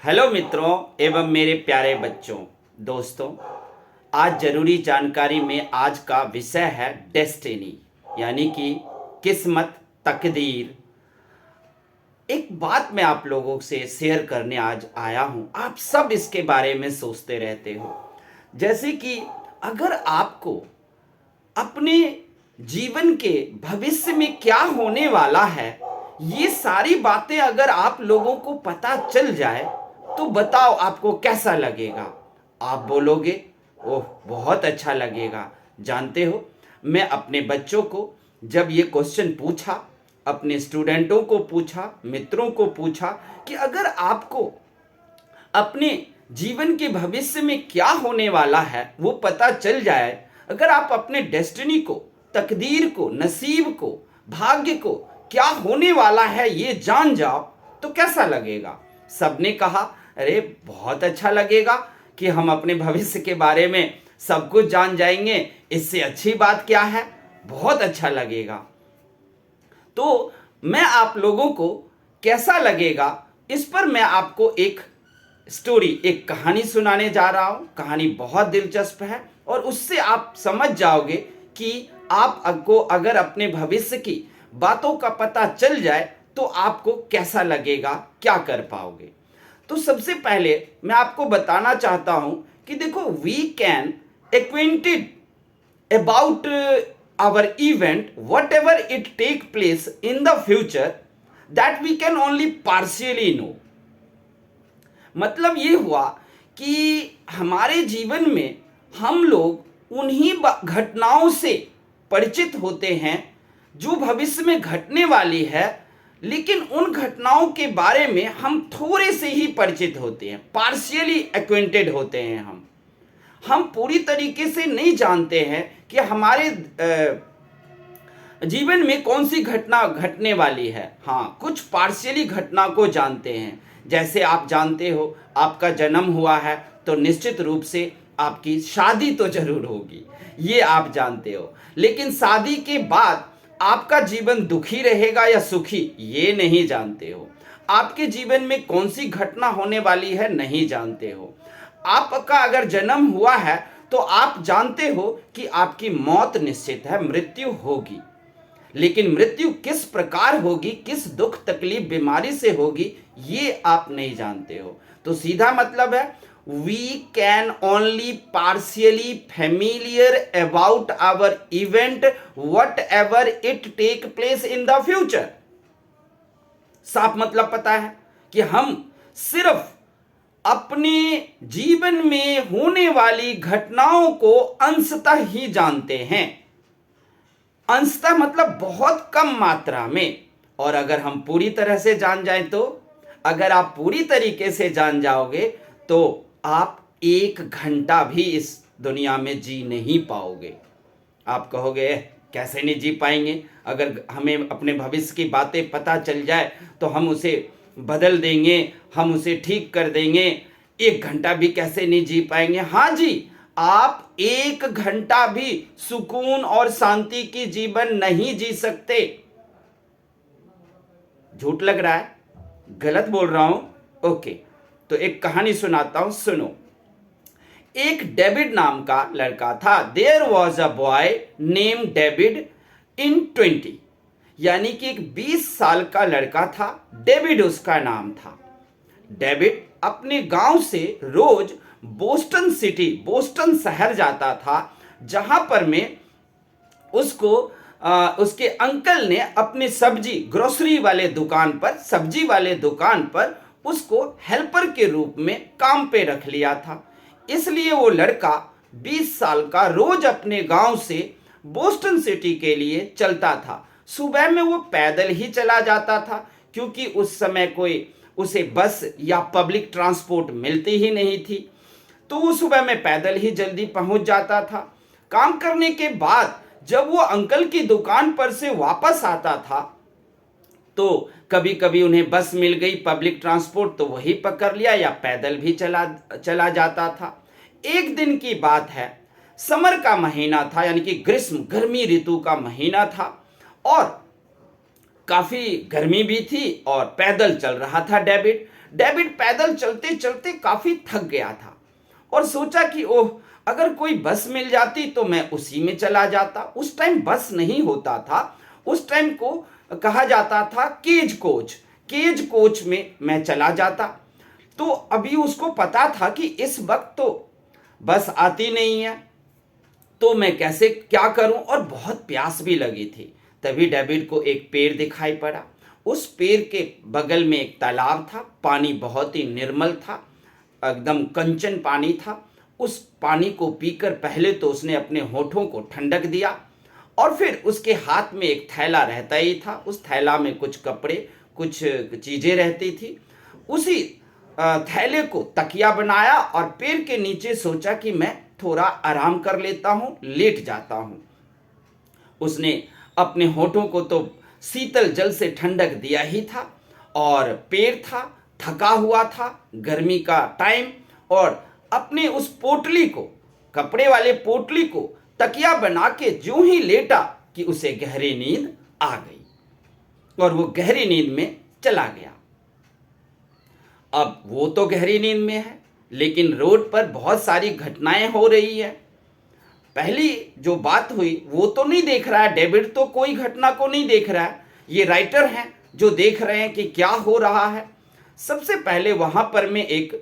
Hello मित्रों एवं मेरे प्यारे बच्चों। दोस्तों, आज जरूरी जानकारी में आज का विषय है डेस्टिनी, यानी कि किस्मत, तकदीर। एक बात मैं आप लोगों से शेयर करने आज आया हूं। आप सब इसके बारे में सोचते रहते हो, जैसे कि अगर आपको अपने जीवन के भविष्य में क्या होने वाला है, ये सारी बातें अगर आप लोगों को पता चल जाए तो बताओ आपको कैसा लगेगा। आप बोलोगे ओह बहुत अच्छा लगेगा। जानते हो, मैं अपने बच्चों को जब ये क्वेश्चन पूछा, अपने स्टूडेंटों को पूछा, मित्रों को पूछा कि अगर आपको अपने जीवन के भविष्य में क्या होने वाला है वो पता चल जाए, अगर आप अपने डेस्टिनी को, तकदीर को, नसीब को, भाग्य को क्या होने वाला है ये जान जाओ तो कैसा लगेगा। सबने कहा अरे बहुत अच्छा लगेगा कि हम अपने भविष्य के बारे में सब कुछ जान जाएंगे, इससे अच्छी बात क्या है, बहुत अच्छा लगेगा। तो मैं आप लोगों को कैसा लगेगा इस पर मैं आपको एक स्टोरी, एक कहानी सुनाने जा रहा हूं। कहानी बहुत दिलचस्प है और उससे आप समझ जाओगे कि आपको अगर अपने भविष्य की बातों का पता चल जाए तो आपको कैसा लगेगा, क्या कर पाओगे। तो सबसे पहले मैं आपको बताना चाहता हूं कि देखो, we can acquainted about our event whatever it take place in the future that we can only partially know। मतलब ये हुआ कि हमारे जीवन में हम लोग उन्हीं घटनाओं से परिचित होते हैं जो भविष्य में घटने वाली है, लेकिन उन घटनाओं के बारे में हम थोड़े से ही परिचित होते हैं, पार्शियली एक्वेंटेड होते हैं। हम पूरी तरीके से नहीं जानते हैं कि हमारे जीवन में कौन सी घटना घटने वाली है। हाँ, कुछ पार्शियली घटना को जानते हैं। जैसे आप जानते हो, आपका जन्म हुआ है तो निश्चित रूप से आपकी शादी तो जरूर होगी, ये आप जानते हो। लेकिन शादी के बाद आपका जीवन दुखी रहेगा या सुखी, ये नहीं जानते हो। आपके जीवन में कौन सी घटना होने वाली है, नहीं जानते हो। आपका अगर जन्म हुआ है तो आप जानते हो कि आपकी मौत निश्चित है, मृत्यु होगी। लेकिन मृत्यु किस प्रकार होगी, किस दुख तकलीफ बीमारी से होगी, ये आप नहीं जानते हो। तो सीधा मतलब है we can only partially familiar about our event whatever it take place in the future. साफ मतलब पता है कि हम सिर्फ अपने जीवन में होने वाली घटनाओं को अंशतः ही जानते हैं। अंशतः मतलब बहुत कम मात्रा में। और अगर हम पूरी तरह से जान जाएं तो, अगर आप पूरी तरीके से जान जाओगे तो आप 1 घंटा भी इस दुनिया में जी नहीं पाओगे। आप कहोगे कैसे नहीं जी पाएंगे, अगर हमें अपने भविष्य की बातें पता चल जाए तो हम उसे बदल देंगे, हम उसे ठीक कर देंगे, 1 घंटा भी कैसे नहीं जी पाएंगे। हाँ जी, आप 1 घंटा भी सुकून और शांति की जीवन नहीं जी सकते। झूठ लग रहा है, गलत बोल रहा हूं? ओके, तो एक कहानी सुनाता हूं, सुनो। एक डेविड नाम का लड़का था। There was a boy name David in 20, यानी कि एक 20 साल का लड़का था, डेविड उसका नाम था। डेविड अपने गांव से रोज बोस्टन सिटी, बोस्टन शहर जाता था, जहां पर में उसको उसके अंकल ने अपने सब्जी ग्रोसरी वाले दुकान पर, सब्जी वाले दुकान पर उसको हेल्पर के रूप में काम पे रख लिया था। इसलिए वो लड़का 20 साल का रोज अपने गांव से बोस्टन सिटी के लिए चलता था। सुबह में वो पैदल ही चला जाता था, क्योंकि उस समय कोई उसे बस या पब्लिक ट्रांसपोर्ट मिलती ही नहीं थी। तो वो सुबह में पैदल ही जल्दी पहुंच जाता था। काम करने के बाद जब वो अंकल की दुकान पर से वापस आता था तो कभी कभी उन्हें बस मिल गई, पब्लिक ट्रांसपोर्ट, तो वही पकड़ लिया, या पैदल भी चला जाता था। एक दिन की बात है, समर का महीना था, यानी कि ग्रीष्म, गर्मी ऋतु का महीना था और काफी गर्मी भी थी और पैदल चल रहा था डेविड। डेविड पैदल चलते चलते काफी थक गया था और सोचा कि ओह, अगर कोई बस मिल जाती तो मैं उसी में चला जाता। उस टाइम बस नहीं होता था, उस टाइम को कहा जाता था केज कोच। केज कोच में मैं चला जाता। तो अभी उसको पता था कि इस वक्त तो बस आती नहीं है, तो मैं कैसे क्या करूं, और बहुत प्यास भी लगी थी। तभी डेविड को एक पेड़ दिखाई पड़ा। उस पेड़ के बगल में एक तालाब था, पानी बहुत ही निर्मल था, एकदम कंचन पानी था। उस पानी को पीकर पहले तो उसने अपने होठों को ठंडक दिया और फिर उसके हाथ में एक थैला रहता ही था। उस थैला में कुछ कपड़े, कुछ चीजें रहती थी। उसी थैले को तकिया बनाया और पेड़ के नीचे सोचा कि मैं थोड़ा आराम कर लेता हूं, लेट जाता हूं। उसने अपने होठों को तो शीतल जल से ठंडक दिया ही था, और पेड़ था, थका हुआ था, गर्मी का टाइम, और अपने उस पोटली को, कपड़े वाले पोटली को तकिया बना के जो ही लेटा कि उसे गहरी नींद आ गई और वो गहरी नींद में चला गया। अब वो तो गहरी नींद में है, लेकिन रोड पर बहुत सारी घटनाएं हो रही है। पहली जो बात हुई वो तो नहीं देख रहा है डेविड, तो कोई घटना को नहीं देख रहा है। ये राइटर हैं जो देख रहे हैं कि क्या हो रहा है। सबसे पहले वहां पर में एक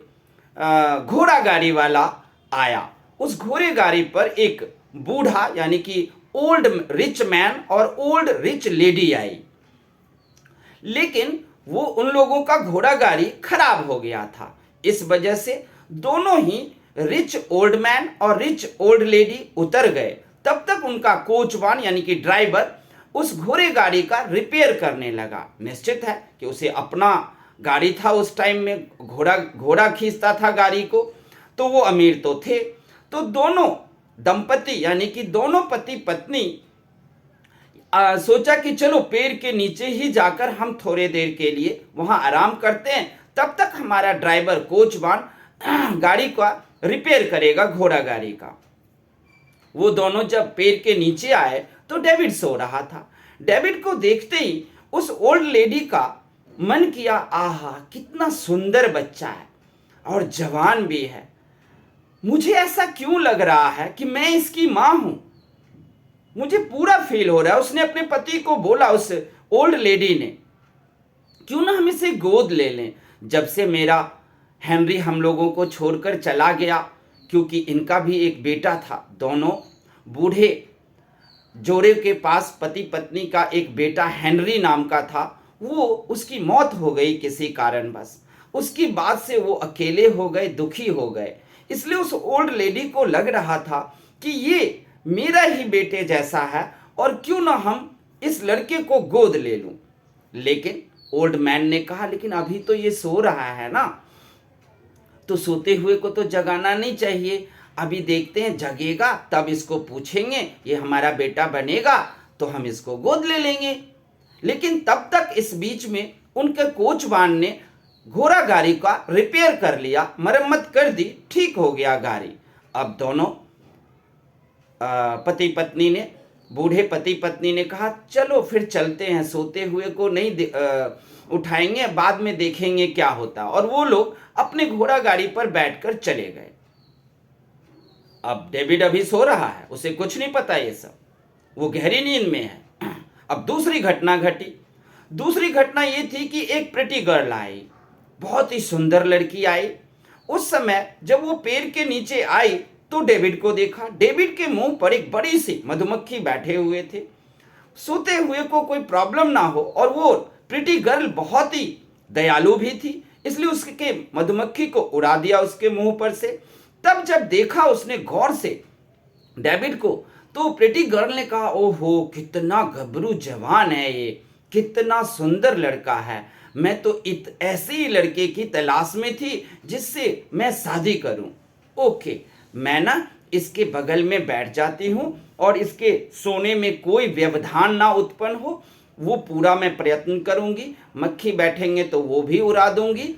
घोड़ा गाड़ी वाला आया। उस घोड़े गाड़ी पर एक बूढ़ा यानी कि ओल्ड रिच मैन और ओल्ड रिच लेडी आई, लेकिन वो उन लोगों का घोड़ा गाड़ी खराब हो गया था। इस वजह से दोनों ही रिच ओल्ड मैन और रिच ओल्ड लेडी उतर गए। तब तक उनका कोचवान यानी कि ड्राइवर उस घोड़े गाड़ी का रिपेयर करने लगा। निश्चित है कि उसे अपना गाड़ी था, उस टाइम में घोड़ा खींचता था गाड़ी को, तो वो अमीर तो थे। तो दोनों दंपति यानी कि दोनों पति पत्नी सोचा कि चलो पेड़ के नीचे ही जाकर हम थोड़े देर के लिए वहां आराम करते हैं, तब तक हमारा ड्राइवर कोचवान गाड़ी का रिपेयर करेगा, घोड़ा गाड़ी का। वो दोनों जब पेड़ के नीचे आए तो डेविड सो रहा था। डेविड को देखते ही उस ओल्ड लेडी का मन किया, आहा कितना सुंदर बच्चा है और जवान भी है। मुझे ऐसा क्यों लग रहा है कि मैं इसकी मां हूं, मुझे पूरा फील हो रहा है। उसने अपने पति को बोला, उस ओल्ड लेडी ने, क्यों ना हम इसे गोद ले लें। जब से मेरा हेनरी हम लोगों को छोड़कर चला गया, क्योंकि इनका भी एक बेटा था, दोनों बूढ़े जोड़े के पास पति पत्नी का एक बेटा हेनरी नाम का था, वो उसकी मौत हो गई किसी कारणवश। उसकी बात से वो अकेले हो गए, दुखी हो गए। इसलिए उस ओल्ड लेडी को लग रहा था कि ये मेरा ही बेटे जैसा है और क्यों ना हम इस लड़के को गोद ले लूं। लेकिन ओल्ड मैन ने कहा, लेकिन अभी तो ये सो रहा है ना, तो सोते हुए को तो जगाना नहीं चाहिए। अभी देखते हैं, जगेगा तब इसको पूछेंगे, ये हमारा बेटा बनेगा तो हम इसको गोद ले लेंगे। लेकिन तब तक इस बीच में उनके कोचवान ने घोड़ा गाड़ी का रिपेयर कर लिया, मरम्मत कर दी, ठीक हो गया गाड़ी। अब दोनों पति पत्नी ने, बूढ़े पति पत्नी ने कहा, चलो फिर चलते हैं, सोते हुए को नहीं उठाएंगे, बाद में देखेंगे क्या होता। और वो लोग अपने घोड़ा गाड़ी पर बैठकर चले गए। अब डेविड अभी सो रहा है, उसे कुछ नहीं पता ये सब, वो गहरी नींद में है। अब दूसरी घटना घटी। दूसरी घटना ये थी कि एक प्रिटी गर्ल आई, बहुत ही सुंदर लड़की आई। उस समय जब वो पेड़ के नीचे आई तो डेविड को देखा। डेविड के मुंह पर एक बड़ी सी मधुमक्खी बैठे हुए थे। सोते हुए को कोई प्रॉब्लम ना हो, और वो प्रिटी गर्ल बहुत ही दयालु भी थी, इसलिए उसके मधुमक्खी को उड़ा दिया उसके मुंह पर से। तब जब देखा उसने गौर से डेविड को, तो प्रिटी गर्ल ने कहा, ओहो कितना गबरू जवान है ये, कितना सुंदर लड़का है। मैं तो ऐसे ही लड़के की तलाश में थी जिससे मैं शादी करूं। ओके, मैं ना इसके बगल में बैठ जाती हूं और इसके सोने में कोई व्यवधान ना उत्पन्न हो, वो पूरा मैं प्रयत्न करूंगी। मक्खी बैठेंगे तो वो भी उड़ा दूंगी,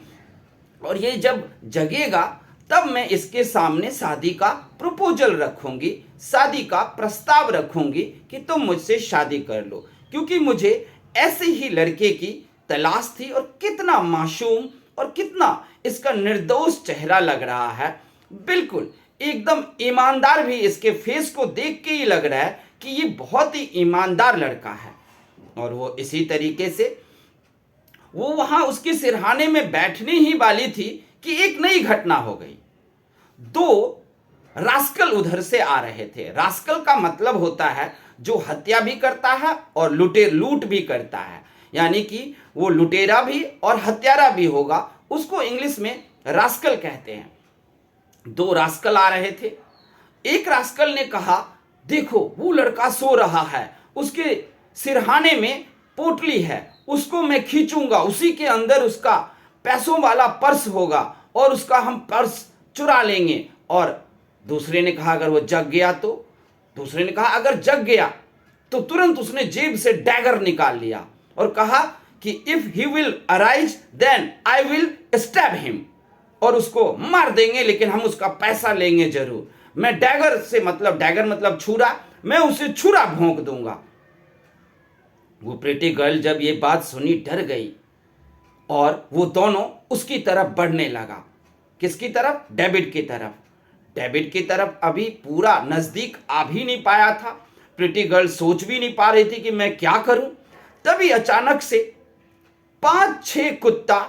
और ये जब जगेगा तब मैं इसके सामने शादी का प्रपोजल रखूंगी, शादी का प्रस्ताव रखूंगी कि तुम मुझसे शादी कर लो, क्योंकि मुझे ऐसे ही लड़के की तलाश थी। और कितना मासूम और कितना इसका निर्दोष चेहरा लग रहा है, बिल्कुल एकदम ईमानदार भी इसके फेस को देख के ही लग रहा है कि ये बहुत ही ईमानदार लड़का है। और वो इसी तरीके से वो वहां उसके सिरहाने में बैठने ही वाली थी कि एक नई घटना हो गई। दो रास्कल उधर से आ रहे थे। रास्कल का मतलब होता है जो हत्या भी करता है और लूट भी करता है, यानी कि वो लुटेरा भी और हत्यारा भी होगा, उसको इंग्लिश में रास्कल कहते हैं। दो रास्कल आ रहे थे। एक रास्कल ने कहा, देखो वो लड़का सो रहा है, उसके सिरहाने में पोटली है, उसको मैं खींचूंगा, उसी के अंदर उसका पैसों वाला पर्स होगा और उसका हम पर्स चुरा लेंगे। और दूसरे ने कहा अगर वो जग गया तो? दूसरे ने कहा अगर जग गया तो तुरंत उसने जेब से डैगर निकाल लिया और कहा कि if he will arise then I will stab him, और उसको मार देंगे लेकिन हम उसका पैसा लेंगे जरूर। मैं डैगर से मतलब, डैगर मतलब छुरा, मैं उसे छुरा भोंक दूंगा। वो प्रीटी गर्ल जब ये बात सुनी डर गई और वो दोनों उसकी तरफ बढ़ने लगा। किसकी तरफ? डेविड की तरफ। डेविड की तरफ अभी पूरा नजदीक आ भी नहीं पाया था। प्रीटी गर्ल सोच भी नहीं पा रही थी कि मैं क्या करूं। तभी अचानक से 5-6 कुत्ता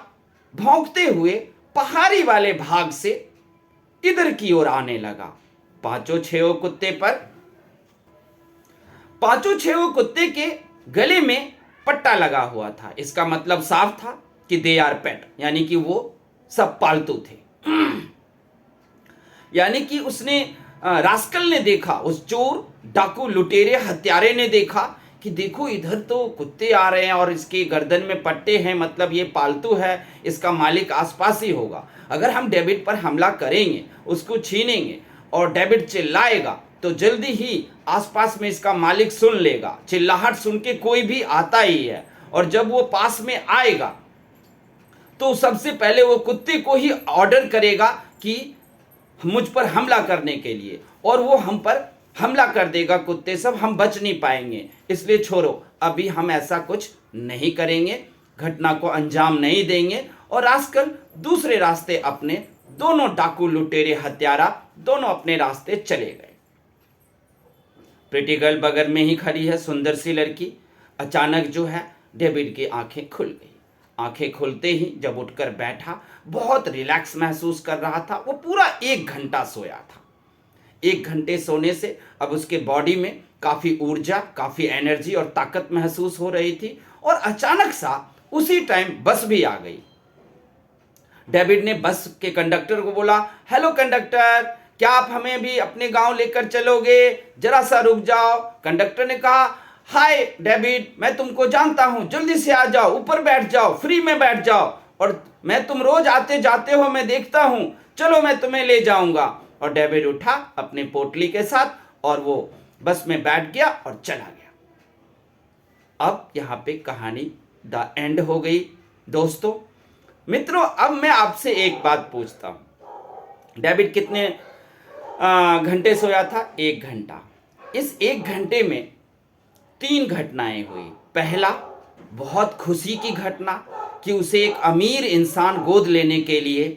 भौंकते हुए पहाड़ी वाले भाग से इधर की ओर आने लगा। पांचों छह कुत्ते के गले में पट्टा लगा हुआ था। इसका मतलब साफ था कि दे आर पेट, यानी कि वो सब पालतू थे। यानी कि उसने रास्कल ने देखा, उस चोर डाकू लुटेरे हत्यारे ने देखा कि देखो इधर तो कुत्ते आ रहे हैं और इसके गर्दन में पट्टे हैं, मतलब ये पालतू है, इसका मालिक आसपास ही होगा। अगर हम डेविड पर हमला करेंगे, उसको छीनेंगे और डेविड चिल्लाएगा तो जल्दी ही आसपास में इसका मालिक सुन लेगा। चिल्लाहट सुन के कोई भी आता ही है, और जब वो पास में आएगा तो सबसे पहले वो कुत्ते को ही ऑर्डर करेगा कि मुझ पर हमला करने के लिए, और वो हम पर हमला कर देगा। कुत्ते सब, हम बच नहीं पाएंगे। इसलिए छोड़ो, अभी हम ऐसा कुछ नहीं करेंगे, घटना को अंजाम नहीं देंगे। और रास्कल दूसरे रास्ते अपने, दोनों डाकू लुटेरे हत्यारा दोनों अपने रास्ते चले गए। प्रीटी गर्ल बगल में ही खड़ी है, सुंदर सी लड़की। अचानक जो है डेविड की आंखें खुल गई। आंखें खुलते ही जब उठकर बैठा, बहुत रिलैक्स महसूस कर रहा था। वो पूरा 1 घंटा सोया था। 1 घंटे सोने से अब उसके बॉडी में काफी ऊर्जा, काफी एनर्जी और ताकत महसूस हो रही थी। और अचानक सा उसी टाइम बस भी आ गई। डेविड ने बस के कंडक्टर को बोला, हेलो कंडक्टर, क्या आप हमें भी अपने गांव लेकर चलोगे? जरा सा रुक जाओ। कंडक्टर ने कहा, हाय डेविड, मैं तुमको जानता हूं, जल्दी से आ जाओ, ऊपर बैठ जाओ, फ्री में बैठ जाओ, और मैं तुम रोज आते जाते हो, मैं देखता हूं, चलो मैं तुम्हें ले जाऊंगा। और डेविड उठा अपने पोटली के साथ और वो बस में बैठ गया और चला गया। अब यहाँ पे कहानी द एंड हो गई। दोस्तों मित्रों, अब मैं आपसे एक बात पूछता हूं, डेविड कितने घंटे सोया था? 1 घंटा। इस 1 घंटे में 3 घटनाएं हुई। पहला, बहुत खुशी की घटना कि उसे एक अमीर इंसान गोद लेने के लिए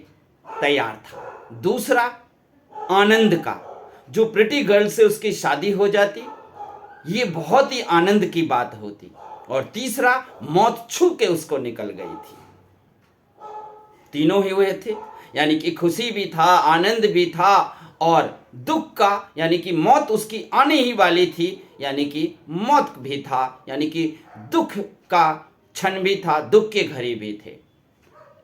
तैयार था। दूसरा, आनंद का, जो प्रीटी गर्ल से उसकी शादी हो जाती, ये बहुत ही आनंद की बात होती। और तीसरा, मौत छू के उसको निकल गई थी। तीनों ही हुए थे, यानी कि खुशी भी था, आनंद भी था, और दुख का, यानी कि मौत उसकी आने ही वाली थी, यानी कि मौत भी था, यानी कि दुख का क्षण भी था, दुख के घड़ी भी थे।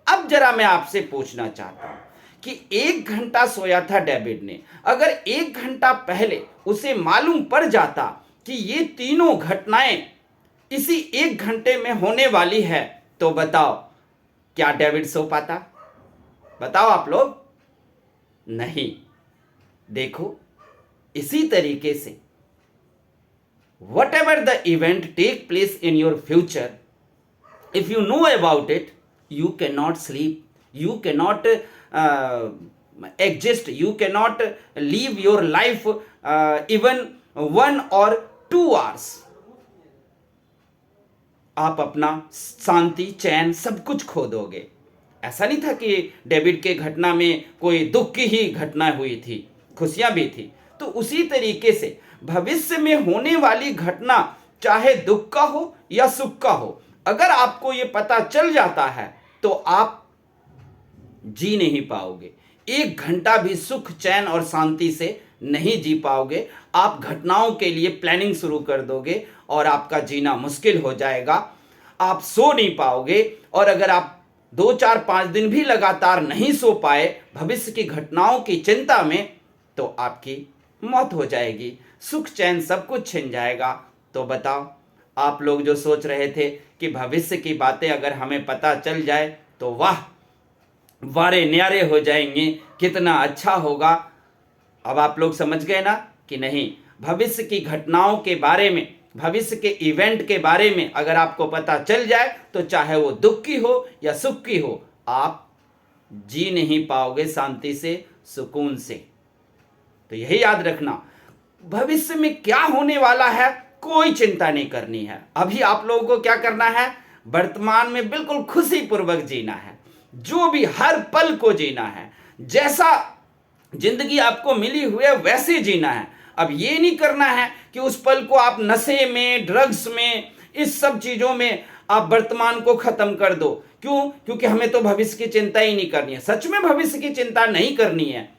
अब जरा मैं आपसे पूछना चाहता हूं कि 1 घंटा सोया था डेविड ने, अगर 1 घंटा पहले उसे मालूम पड़ जाता कि ये तीनों घटनाएं इसी 1 घंटे में होने वाली है, तो बताओ क्या डेविड सो पाता? बताओ आप लोग। नहीं। देखो, इसी तरीके से whatever the event take place in your future, if you know about it, you cannot sleep, you cannot exist, you cannot live your life even 1 or 2 hours. आप अपना शांति, चैन सब कुछ खो दोगे। ऐसा नहीं था कि डेविड के घटना में कोई दुख की ही घटना हुई थी, खुशियां भी थी। तो उसी तरीके से भविष्य में होने वाली घटना चाहे दुख का हो या सुख का हो, अगर आपको ये पता चल जाता है तो आप जी नहीं पाओगे। एक घंटा भी सुख, चैन और शांति से नहीं जी पाओगे। आप घटनाओं के लिए प्लानिंग शुरू कर दोगे और आपका जीना मुश्किल हो जाएगा। आप सो नहीं पाओगे, और अगर आप 2-4-5 दिन भी लगातार नहीं सो पाए भविष्य की घटनाओं की चिंता में, तो आपकी मौत हो जाएगी, सुख चैन सब कुछ छिन जाएगा। तो बताओ, आप लोग जो सोच रहे थे कि भविष्य की बातें अगर हमें पता चल जाए तो वाह, वारे न्यारे हो जाएंगे, कितना अच्छा होगा। अब आप लोग समझ गए ना कि नहीं, भविष्य की घटनाओं के बारे में, भविष्य के इवेंट के बारे में अगर आपको पता चल जाए तो चाहे वो दुख की हो या सुख की हो, आप जी नहीं पाओगे शांति से, सुकून से। तो यही याद रखना, भविष्य में क्या होने वाला है कोई चिंता नहीं करनी है। अभी आप लोगों को क्या करना है, वर्तमान में बिल्कुल खुशी पूर्वक जीना है, जो भी हर पल को जीना है, जैसा जिंदगी आपको मिली हुई है वैसे जीना है। अब ये नहीं करना है कि उस पल को आप नशे में, ड्रग्स में, इस सब चीजों में आप वर्तमान को खत्म कर दो। क्यों? क्योंकि हमें तो भविष्य की चिंता ही नहीं करनी है। सच में भविष्य की चिंता नहीं करनी है,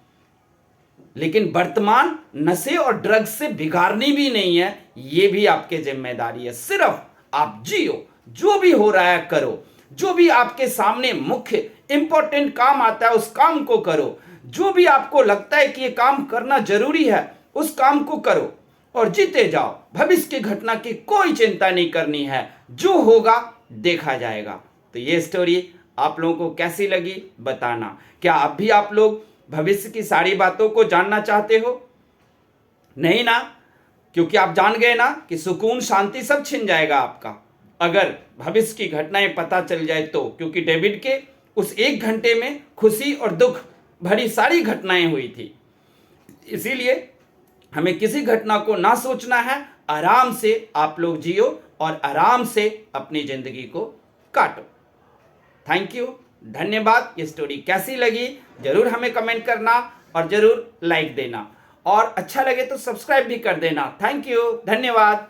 लेकिन वर्तमान नशे और ड्रग्स से बिगाड़नी भी नहीं है, ये भी आपकी जिम्मेदारी है। सिर्फ आप जियो, जो भी हो रहा है करो, जो भी आपके सामने मुख्य इंपॉर्टेंट काम आता है उस काम को करो, जो भी आपको लगता है कि ये काम करना जरूरी है उस काम को करो और जीते जाओ। भविष्य की घटना की कोई चिंता नहीं करनी है, जो होगा देखा जाएगा। तो ये स्टोरी आप लोगों को कैसी लगी बताना। क्या अब भी आप लोग भविष्य की सारी बातों को जानना चाहते हो? नहीं ना, क्योंकि आप जान गए ना कि सुकून, शांति सब छिन जाएगा आपका अगर भविष्य की घटनाएं पता चल जाए तो। क्योंकि डेविड के उस 1 घंटे में खुशी और दुख भरी सारी घटनाएं हुई थी। इसीलिए हमें किसी घटना को ना सोचना है, आराम से आप लोग जियो और आराम से अपनी जिंदगी को काटो। थैंक यू, धन्यवाद। ये स्टोरी कैसी लगी जरूर हमें कमेंट करना और जरूर लाइक देना, और अच्छा लगे तो सब्सक्राइब भी कर देना। थैंक यू, धन्यवाद।